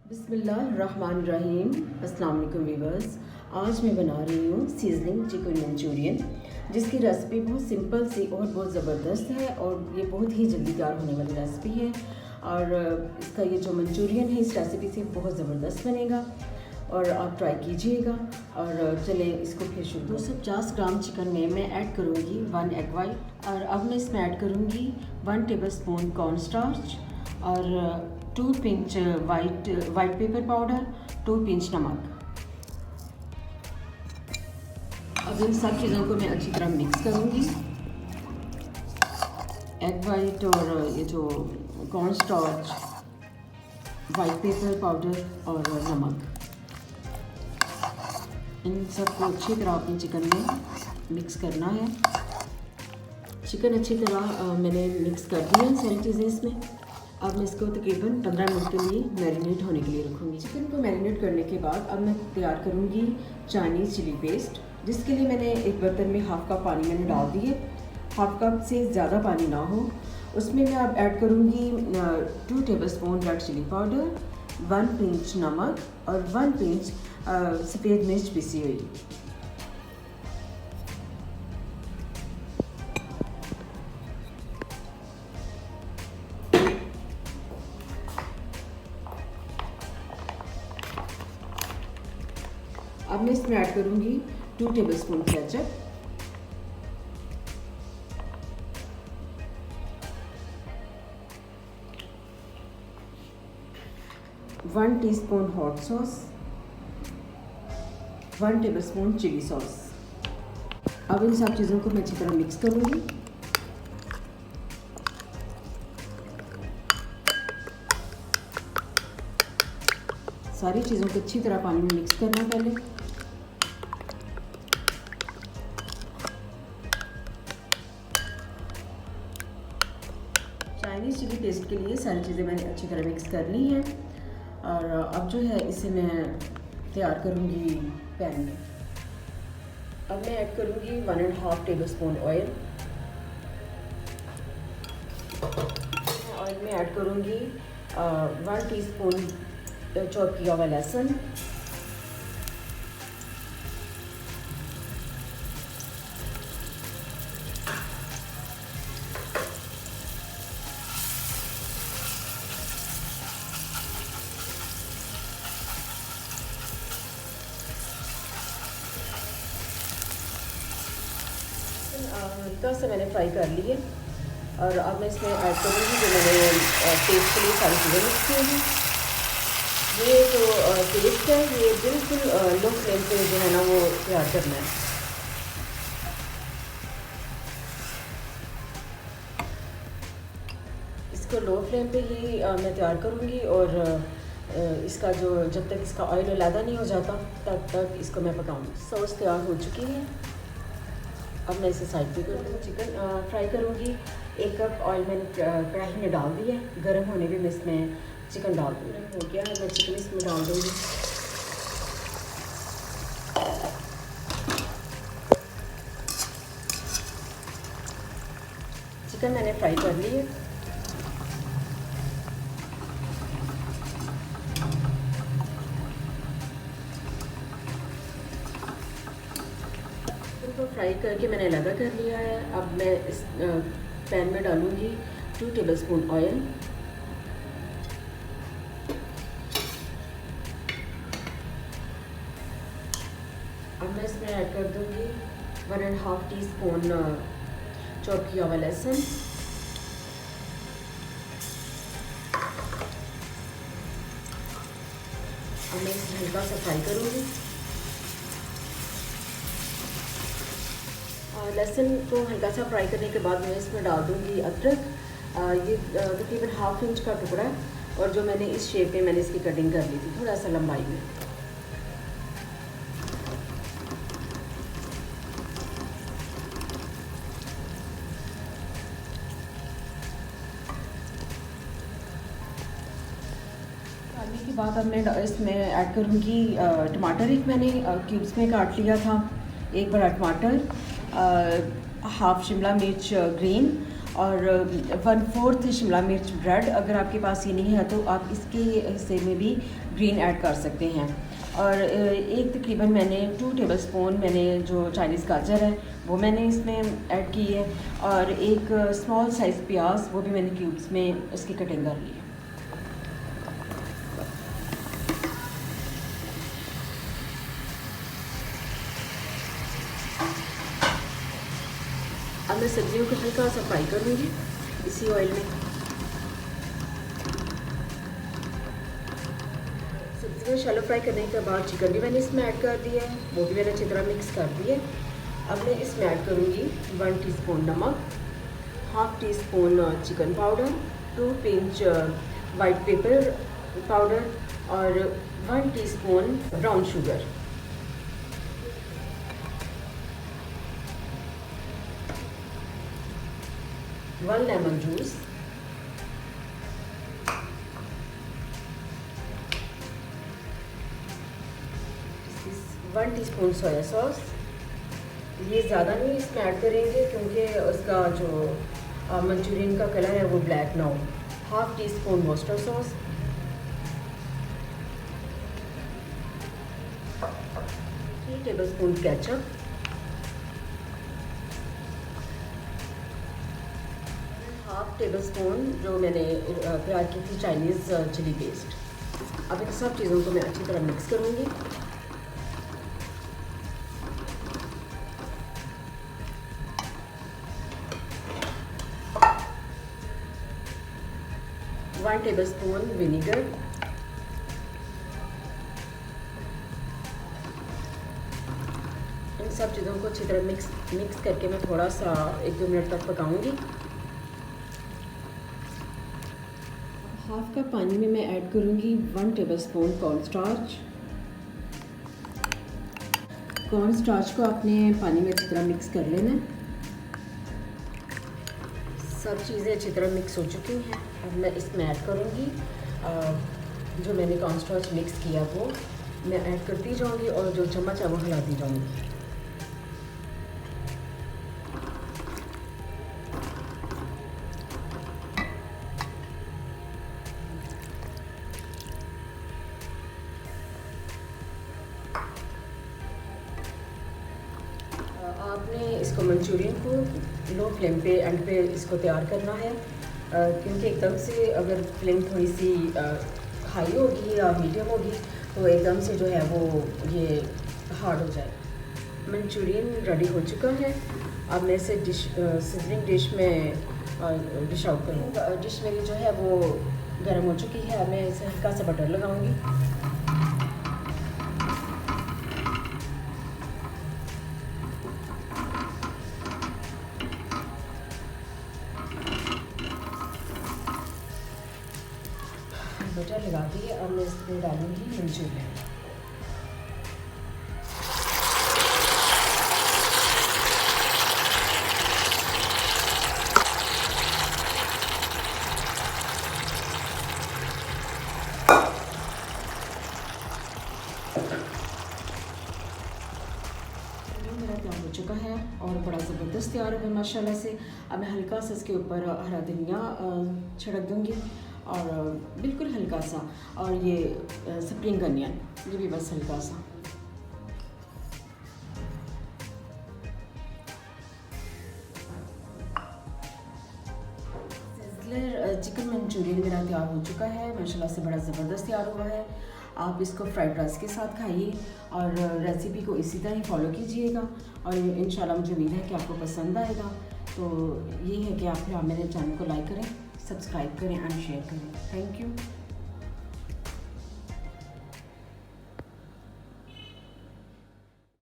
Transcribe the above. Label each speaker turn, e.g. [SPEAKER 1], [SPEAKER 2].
[SPEAKER 1] बिस्मिल्लाहिर्रहमानिर्रहीम। अस्सलाम वालेकुम वीवर्स। आज मैं बना रही हूँ सीजनिंग चिकन मंचूरियन, जिसकी रेसिपी बहुत सिंपल सी और बहुत ज़बरदस्त है और ये बहुत ही जल्दी तैयार होने वाली रेसिपी है। और इसका ये जो मंचूरियन है इस रेसिपी से बहुत ज़बरदस्त बनेगा और आप ट्राई कीजिएगा। और चलें इसको फिर शुरू। 250 ग्राम चिकन में मैं ऐड करूँगी 1 एग वाइट, और अब मैं इसमें ऐड करूँगी 1 टेबलस्पून कॉर्न स्टार्च और 2 pinch white pepper powder, 2 pinch नमक। अब इन सब चीज़ों को मैं अच्छी तरह मिक्स करूँगी। एग वाइट और ये जो corn starch, white pepper powder और नमक, इन सबको अच्छी तरह अपने चिकन में मिक्स करना है। चिकन अच्छी तरह मैंने मिक्स कर दिया सारी चीज़ें इसमें। अब मैं इसको तकरीबन 15 मिनट के लिए मैरिनेट होने के लिए रखूँगी। चिकन को मैरिनेट करने के बाद अब मैं तैयार करूँगी चाइनीज़ चिली पेस्ट, जिसके लिए मैंने एक बर्तन में हाफ़ कप पानी मैंने डाल दिए। हाफ़ कप से ज़्यादा पानी ना हो। उसमें मैं अब ऐड करूँगी 2 tablespoon red chilli powder, 1 pinch नमक और 1 पिंच सफ़ेद मिर्च पिसी हुई। अब मैं इसमें ऐड करूँगी 2 tablespoon ketchup, 1 teaspoon hot sauce, 1 tablespoon chilli sauce. अब इन सब चीज़ों को मैं अच्छी तरह मिक्स करूँगी। सारी चीज़ों को अच्छी तरह पानी में मिक्स करना पहले। चाइनीज़ चिली पेस्ट के लिए सारी चीज़ें मैंने अच्छी तरह मिक्स कर ली हैं। और अब जो है इसे मैं तैयार करूँगी पैन में। अब मैं ऐड करूँगी 1.5 टेबलस्पून ऑयल। ऑयल में ऐड करूँगी 1 टीस्पून चॉप किया हुआ लहसुन, हल्का सा मैंने फ्राई कर लिए। और अब मैं इसमें ऐड करूँगी जो मैंने पेस्ट के लिए सारी चीज़ें मिक्स की हैं। ये जो पेस्ट है ये बिल्कुल लो फ्लेम पे जो है ना वो तैयार करना है। इसको लो फ्लेम पे ही मैं तैयार करूँगी और इसका जो जब तक इसका ऑयल अलहदा नहीं हो जाता तब तक इसको मैं पकाऊँगी। सॉस तैयार हो चुकी है। अब मैं इसे साइड पे कर दूँगी। चिकन फ्राई करूँगी। 1 कप ऑयल मैंने कढ़ाई में डाल दिया है। गर्म होने पे मैं इसमें चिकन डाल दूँगी। हो गया है, मैं चिकन इसमें डाल दूँगी। चिकन मैंने फ्राई कर ली है। तो फ्राई करके मैंने अलग कर लिया है। अब मैं इस पैन में डालूँगी 2 टेबलस्पून ऑयल। अब मैं इसमें ऐड कर दूँगी 1.5 टीस्पून चॉप किया हुआ लहसुन, अब मैं इसे हल्का सा फ्राई करूँगी। लहसुन को हल्का सा फ्राई करने के बाद मैं इसमें डाल दूँगी अदरक। ये तकरीबन 1/2 इंच का टुकड़ा है और जो मैंने इस शेप में मैंने इसकी कटिंग कर ली थी, थोड़ा सा लंबाई में। डालने के बाद अब मैं इसमें ऐड करूँगी टमाटर। एक मैंने क्यूब्स में काट लिया था, 1 बड़ा टमाटर, हाफ शिमला मिर्च ग्रीन और 1/4 शिमला मिर्च ब्रेड। अगर आपके पास ये नहीं है तो आप इसके हिस्से में भी ग्रीन ऐड कर सकते हैं। और एक तकरीबन मैंने 2 टेबलस्पून मैंने जो चाइनीज़ गाजर है वो मैंने इसमें ऐड की है, और एक स्मॉल साइज़ प्याज वो भी मैंने क्यूब्स में इसकी कटिंग कर ली है। अब मैं सब्जियों को हल्का सा फ्राई करूँगी इसी ऑयल में। सब्जियाँ शैलो फ्राई करने के बाद चिकन भी मैंने इसमें ऐड कर दिया है, वो भी मैंने अच्छी तरह मिक्स कर दिया है। अब मैं इसमें ऐड करूँगी 1 टीस्पून नमक, half tea spoon chicken powder, 2 pinch white pepper powder और 1 teaspoon brown sugar. One lemon juice, one teaspoon soya sauce. ये ज़्यादा नहीं इसमें ऐड करेंगे क्योंकि उसका जो मंचूरियन का कलर है वो ब्लैक ना हो। Half tea spoon mustard sauce, 3 tablespoon ketchup, half tablespoon जो मैंने तैयार की थी चाइनीज़ चिली पेस्ट। अब इन सब चीज़ों को मैं अच्छी तरह मिक्स करूँगी। वन टेबलस्पून विनीगर, इन सब चीज़ों को अच्छी तरह मिक्स करके मैं थोड़ा सा 1-2 मिनट तक पकाऊंगी। हाफ कप पानी में मैं ऐड करूंगी 1 टेबलस्पून कॉर्नस्टार्च। कॉर्नस्टार्च को आपने पानी में अच्छी तरह मिक्स कर लेना है। सब चीज़ें अच्छी तरह मिक्स हो चुकी हैं। अब मैं इसमें ऐड करूँगी जो मैंने कॉर्नस्टार्च मिक्स किया वो मैं ऐड करती जाऊँगी और जो चम्मच है वो हिलाती जाऊँगी। आपने इसको मंचूरियन को लो फ्लेम पे एंड पे इसको तैयार करना है, क्योंकि एकदम से अगर फ्लेम थोड़ी सी हाई होगी या मीडियम होगी तो एकदम से जो है वो ये हार्ड हो जाए। मंचूरियन रेडी हो चुका है। अब मैं इसे सिजलिंग डिश में डिश आउट करूँगा। डिश मेरी जो है वो गर्म हो चुकी है। मैं इसे हल्का सा बटर लगाऊँगी। बटर लगा दिए। अब मैं इसमें डालूंगी मंचूरियन। मेरा तैयार हो चुका है और बड़ा ज़बरदस्त तैयार हो गया माशाल्लाह से। अब मैं हल्का सा इसके ऊपर हरा धनिया छिड़क दूँगी और बिल्कुल हल्का सा, और ये स्प्रिंग अनियन ये भी बस हल्का सा। सिज़लर चिकन मंचूरियन मेरा तैयार हो चुका है माशाल्लाह से, बड़ा ज़बरदस्त तैयार हुआ है। आप इसको फ्राइड राइस के साथ खाइए और रेसिपी को इसी तरह ही फॉलो कीजिएगा और इंशाल्लाह मुझे उम्मीद है कि आपको पसंद आएगा। तो ये है कि आप मेरे चैनल को लाइक करें, सब्सक्राइब करें एंड शेयर करें। Thank you.